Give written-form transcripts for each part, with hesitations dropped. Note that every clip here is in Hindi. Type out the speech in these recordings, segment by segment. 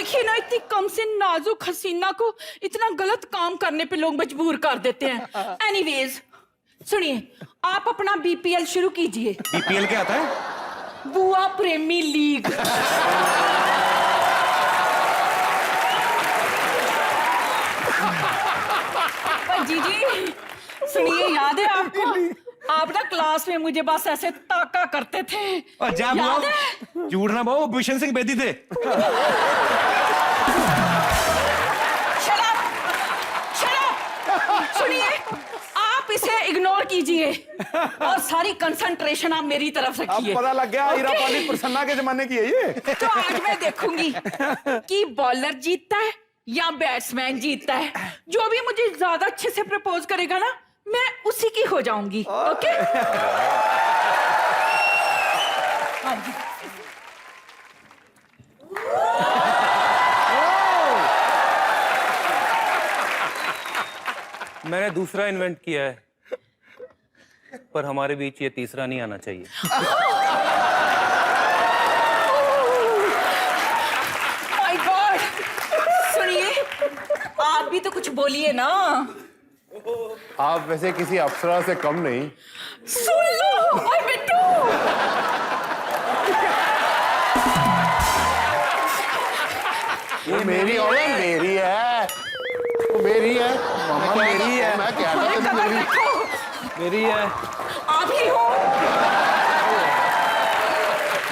देखिए ना, इतनी कम से नाजुक हसीना को इतना गलत काम करने पे लोग मजबूर कर देते हैं। एनीवेज सुनिए, आप अपना बीपीएल शुरू कीजिए। बीपीएल क्या आता है? बुआ प्रेमी लीग। जी सुनिए, याद है आपको? आप ना क्लास में मुझे बस ऐसे ताका करते थे। और जा याद है? झूठ ना बोलो, भूषण सिंह बेदी थे। Shut up! Shut up! सुनिए, आप इसे इग्नोर कीजिए और सारी कंसंट्रेशन आप मेरी तरफ रखिए। अब पता लग गया, हीरा पाली प्रसन्ना के जमाने की है ये। तो आज मैं देखूंगी कि बॉलर जीतता है या बैट्समैन जीतता है। जो भी मुझे ज्यादा अच्छे से प्रपोज करेगा ना, मैं उसी की हो जाऊंगी। ओके? हाँ जी। मैंने दूसरा इन्वेंट किया है, पर हमारे बीच ये तीसरा नहीं आना चाहिए। My God! सुनिए, आप भी तो कुछ बोलिए ना। आप वैसे किसी अप्सरा से कम नहीं। सुन लो, ओए बिट्टू! ये मेरी और मेरी है, वो मेरी है, मामा मेरी है। मैं क्या अरे कदर मेरी रखो, मेरी है। आप ही हो।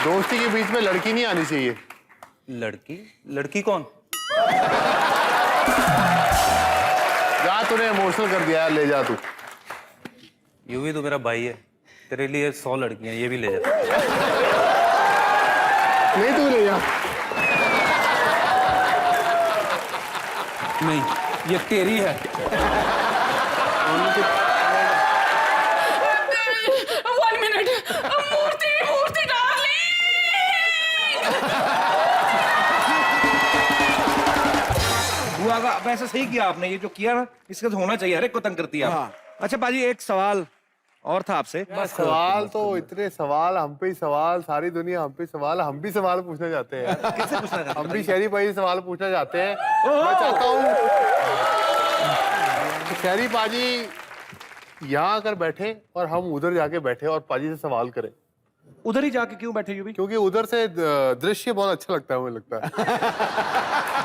दोस्ती के बीच में लड़की नहीं आनी चाहिए। लड़की? लड़की कौन? जा, तूने इमोशनल कर दिया, ले जा तू। यूं भी तो मेरा भाई है, तेरे लिए 100 लड़कियां, ये भी ले जा। नहीं, तू ले जा। नहीं, ये तेरी है। One minute, मूर्ति मूर्ति डार्लिंग। बुआ का वैसे सही किया आपने, ये जो किया ना, इसका तो होना चाहिए। हर एक को तंग करती है आप। अच्छा पाजी, एक सवाल और था आपसे। सवाल तो इतने सवाल, हम पे ही सवाल, सारी दुनिया हम पे सवाल, हम भी सवाल पूछना चाहते हैं। किससे पूछना चाहते हम भी शहरी भाई से सवाल पूछना चाहते हैं। मैं चाहता हूँ शहरी पाजी यहाँ आकर बैठे और हम उधर जाके बैठे और पाजी से सवाल करें। उधर ही जाके क्यों बैठे यूं भी? क्योंकि उधर से दृश्य बहुत अच्छा लगता है, मुझे लगता है।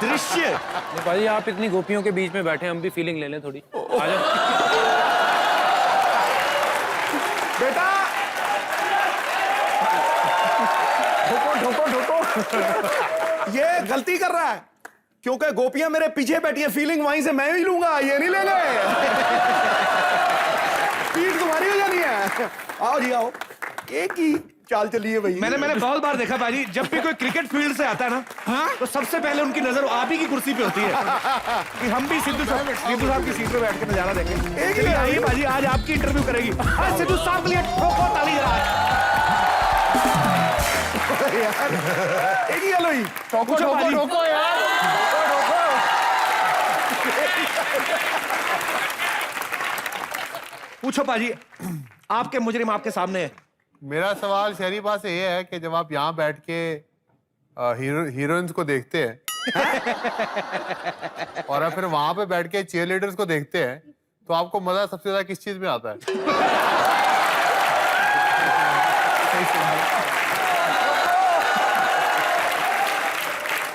दृश्य? नहीं भाई, आप इतनी गोपियों के बीच में बैठे, हम भी फीलिंग ले लें थोड़ी। आ जाओ। बेटा ठोको ठोको ठोको। ये गलती कर रहा है, क्योंकि गोपियां मेरे पीछे बैठी हैं। फीलिंग वहीं से मैं ही लूंगा, ये नहीं ले ले। स्पीड तुम्हारी हो जानी है। आओ जी आओ, एक ही चाल चलिए भाई। मैंने बहुत बार देखा भाई, जब भी कोई क्रिकेट फील्ड से आता है ना, तो सबसे पहले उनकी नजर आप ही की कुर्सी पे होती है कि हम भी सिद्धू साहब की सीट पे बैठ के नजारा देखें। एक ही आइए भाजी, आज आपकी इंटरव्यू करेगी। आज सिद्धू साहब के लिए ठोको ताली जरा। यार एक ही हेलो ही ठोको ठोको ठोको यार, पूछो पाजी। आपके मुजरिम आपके सामने है। मेरा सवाल शहरी पास ये है कि जब आप यहाँ बैठ के हीरोइंस को देखते हैं और फिर वहां पे बैठ के चीयर लीडर्स को देखते हैं, तो आपको मजा सबसे ज्यादा किस चीज में आता है?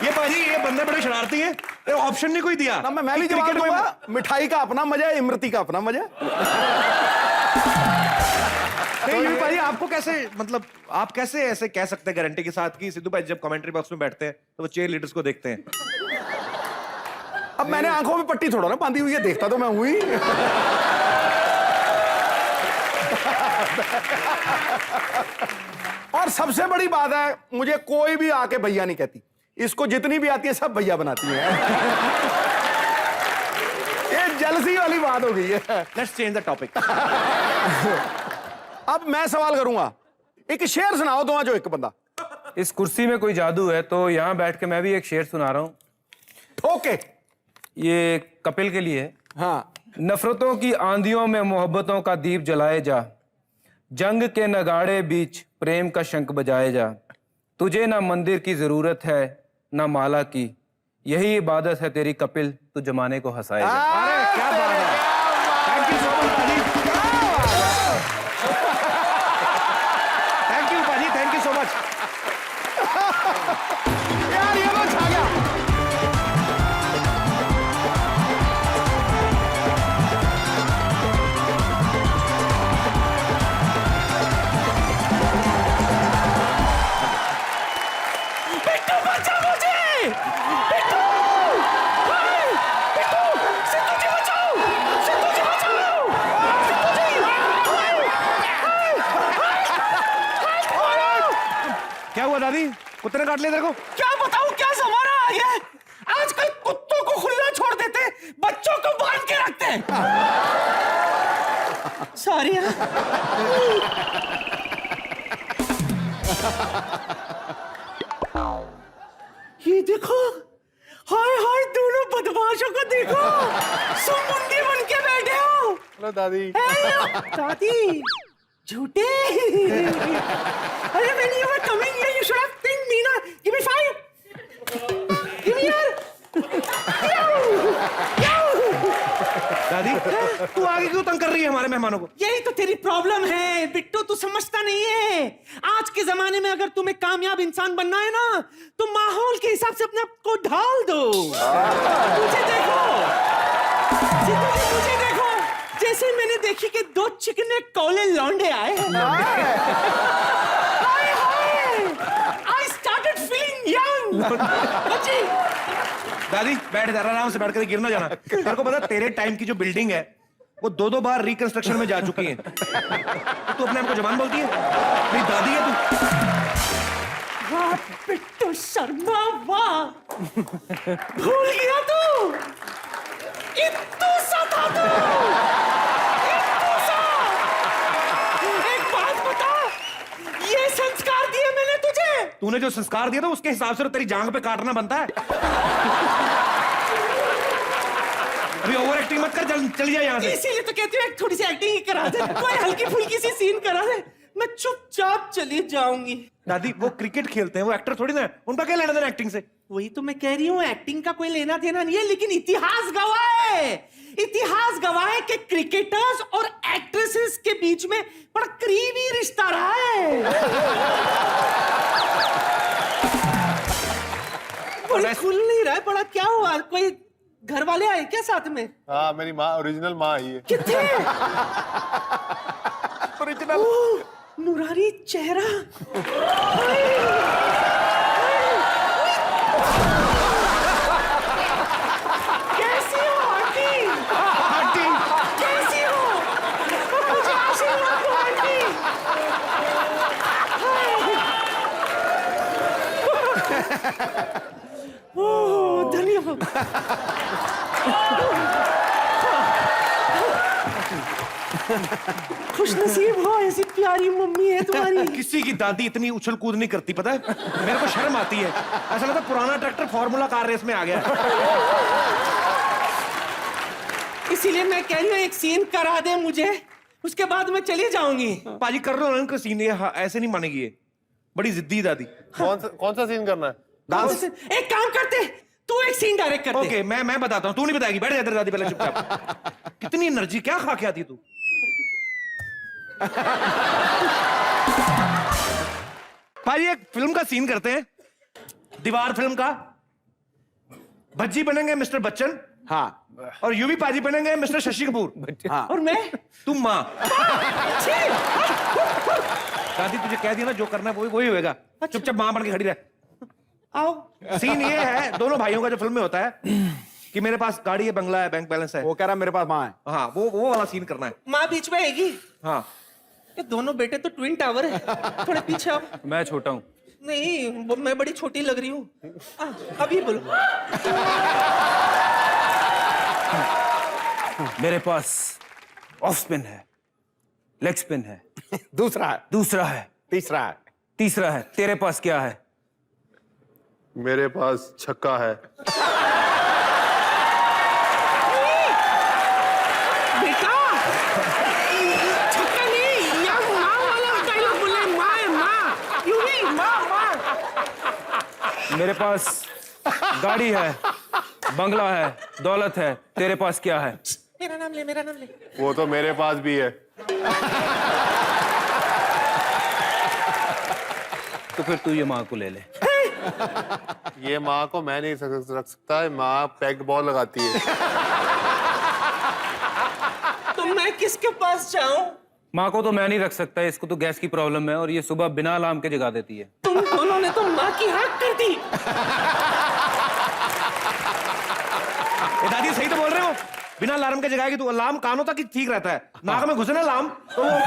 ये पाजी, ये बंदे बड़े शरारती हैं, ये ऑप्शन नहीं कोई दिया ना। मैं भी जवाब दूंगा। मिठाई का अपना मजा है, इमरती का अपना मजा है। नहीं भाई, आपको कैसे, मतलब आप कैसे ऐसे कह सकते हैं गारंटी के साथ कि सिद्धू भाई जब कमेंट्री बॉक्स में बैठते हैं तो वो चेयर लीडर्स को देखते हैं? अब मैंने आंखों में पट्टी थोड़ा ना बांधी हुई है, देखता तो मैं हुई। और सबसे बड़ी बात है, मुझे कोई भी आके भैया नहीं कहती। इसको जितनी भी आती है सब भैया बनाती है। ये जलसी वाली बात हो गई है। Let's change the topic. अब मैं सवाल करूंगा, एक शेर सुनाओ दो जो एक बंदा। इस कुर्सी में कोई जादू है, तो यहाँ बैठ के मैं भी एक शेर सुना रहा हूँ। ओके। ये कपिल के लिए है। हाँ। नफरतों की आंधियों में मोहब्बतों का दीप जलाए जा, जंग के नगाड़े बीच प्रेम का शंख बजाए जा। तुझे ना मंदिर की जरूरत है ना माला की, यही इबादत है तेरी कपिल, तू जमाने को हंसाएगा। अरे क्या बात है, थैंक यू सो मच पाजी, थैंक यू पाजी, थैंक यू सो मच। यार ये तो छा गया। बिट्टू बचा मुझे, बिट्टू, हाय, बिट्टू, सिद्धू जी बचाओ, सिद्धू जी बचाओ, सिद्धू जी, क्या हुआ दादी, कुत्ते ने काट लिया तेरे को? क्या बताऊं क्या जमाना आ गया है। आजकल कुत्तों को खुला छोड़ देते, बच्चों को बांध के रखते हैं। सॉरी ये देखो, हाय हाय दोनों बदमाशों को देखो, सुमुंदी बन के बैठे हो। हेलो दादी। हेलो दादी, झूठे। अरे when you were coming here, you should have pinged me, na? Give me 5. Give me here. दादी तू आगे क्यों तंग कर रही है हमारे मेहमानों को? यही तो तेरी प्रॉब्लम है बिट्टू, तू समझता नहीं है। आज के जमाने में अगर तुम्हें कामयाब इंसान बनना है ना, तो माहौल के हिसाब से अपने आप को ढाल दो। मुझे देखो, सिद्धू जी मुझे देखो, जैसे मैंने देखी कि 2 चिकने कौले लौंडे आए हैं। हाय हाय, I started feeling young। बच्ची, दादी बैठ इधर, आराम से बैठ कर, गिर ना जाना। तेरे को पता तेरे टाइम की जो बिल्डिंग है वो 2-2 बार रिकंस्ट्रक्शन में जा चुकी है। तू अपने आप को जवान बोलती है? मेरी दादी है तू। वाह बिट्टू शर्मा वाह, भूल गया तू, इत्तू सा था तू, इत्तू सा। एक बात बता, ये संस्कार दिए मैंने तुझे। तूने जो संस्कार दिया था उसके हिसाब से तो तेरी जांग पे काटना बनता है। अभी ओवर एक्टिंग मत कर, चली जा यहाँ से। इसीलिए तो कहती हूँ एक थोड़ी सी एक्टिंग ही करा दे, कोई हल्की फुल्की सी सीन करा दे, मैं चुपचाप चली जाऊंगी। दादी वो क्रिकेट खेलते हैं, वो एक्टर थोड़ी ना है, उनका क्या लेना देना एक्टिंग से? वही तो मैं कह रही हूँ, एक्टिंग का कोई लेना देना नहीं है, लेकिन इतिहास गवाह है, इतिहास गवाह है कि क्रिकेटर्स और एक्ट्रेसेस के बीच में बड़ा करीबी रिश्ता रहा है। बड़ा खुल नहीं रहा है, बड़ा क्या हुआ, कोई घर वाले आए क्या साथ में? हाँ मेरी माँ, ओरिजिनल माँ आई है। कितने? ओरिजिनल। ओह, नुरानी चेहरा। कैसी हो आंटी? आंटी कैसी हो? मुझे आशीर्वाद दो आंटी। ओह धन्यवाद। खुश नसीब हो, ऐसी प्यारी मम्मी है तुम्हारी। किसी की दादी इतनी उछल कूद नहीं करती, पता है? मेरे को शर्म आती है, ऐसा लगता है पुराना ट्रैक्टर फार्मूला कार रेस में आ गया। इसीलिए मैं कह रही हूँ एक सीन करा दे मुझे, उसके बाद मैं चली जाऊंगी। पाजी कर लो ना इनका सीन, ये ऐसे नहीं मानेगी, ये बड़ी जिद्दी दादी। कौन सा सीन करना है? डांस। एक काम करते, तू एक सीन डायरेक्ट कर दे। ओके मैं बताता हूँ, तू नहीं बताएगी, बैठ जा इधर दादी पहले चुपचाप। कितनी एनर्जी, क्या खा के आती है तू? भाई एक फिल्म का सीन करते हैं, दीवार फिल्म का। भज्जी बनेंगे मिस्टर बच्चन, हाँ। और यूवी पाजी बनेंगे मिस्टर शशि कपूर। हाँ। और मैं तुम माँ। दादी तुझे कह दिया ना, जो करना है वही होएगा, चुपचाप माँ बन के खड़ी रह। आओ। सीन ये है दोनों भाइयों का जो फिल्म में होता है कि मेरे पास गाड़ी है, बंगला है, बैंक बैलेंस है। वो कह रहा मेरे पास माँ है। हाँ वो वाला सीन करना है। माँ बीच में आएगी। हाँ ये दोनों बेटे तो ट्विन टावर है, थोड़े पीछे आओ। मैं छोटा हूँ। नहीं मैं बड़ी छोटी लग रही हूँ। अभी बोलो। मेरे पास ऑफ स्पिन है, लेग स्पिन है, दूसरा है, दूसरा है, तीसरा है, तीसरा है। तेरे पास क्या है? मेरे पास छक्का है। बेटा छक्का नहीं, यहाँ माँ वाला डायलॉग बोले, माँ है माँ, यूं ही माँ माँ। मेरे पास गाड़ी है, बंगला है, दौलत है, तेरे पास क्या है? मेरा नाम ले, मेरा नाम ले। वो तो मेरे पास भी है। तो फिर तू ये माँ को ले ले। ये माँ को मैं नहीं रख सकता है, माँ पेग बॉल लगाती है। तो मैं किसके पास जाऊं? माँ को तो मैं नहीं रख सकता, इसको तो गैस की प्रॉब्लम है और ये सुबह बिना अलार्म के जगा देती है। तुम दोनों ने तो माँ की हक कर दी। दादी सही तो बोल रहे हो, बिना अलार्म के जगाएगी तो अलार्म कानों तक ही ठीक रहता है, नाक में घुसे ना अलार्म तो वो गलत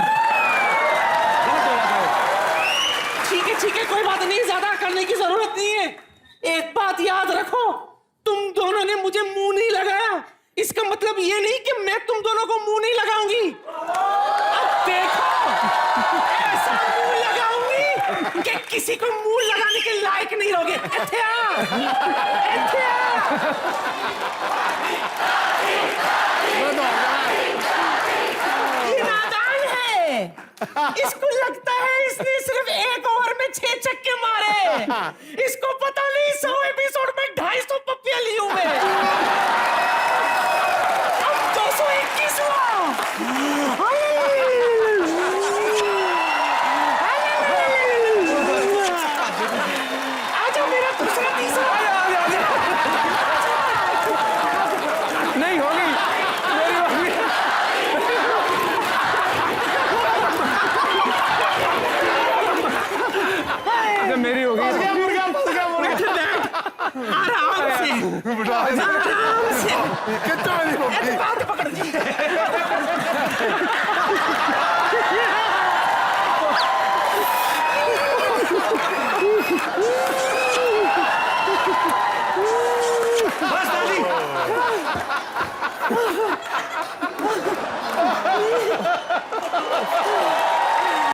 हो जाता है। ठीक है, कोई बात नहीं, ज्यादा करने की जरूरत नहीं है। एक बात याद रखो, तुम दोनों ने मुझे मुंह नहीं लगाया, इसका मतलब ये नहीं कि मैं तुम दोनों को मुंह नहीं लगाऊंगी। अब देखो, ऐसा मुंह लगाऊंगी कि किसी को मुंह लगाने के लायक नहीं रहोगे। ये नादान है, इसको लगता है इसने सिर्फ एक ओवर में 6 छक्के मारे। इसको पता नहीं 100 एपिसोड में 250 पप्पियां ली हूं मैं। अब 221 हुआ। आजा मेरा दूसरा तीसरा। नहीं होगी, मेरी होगी। अच्छा, मेरी होगी। आराम से, आराम से। कितना बात पकड़ दी।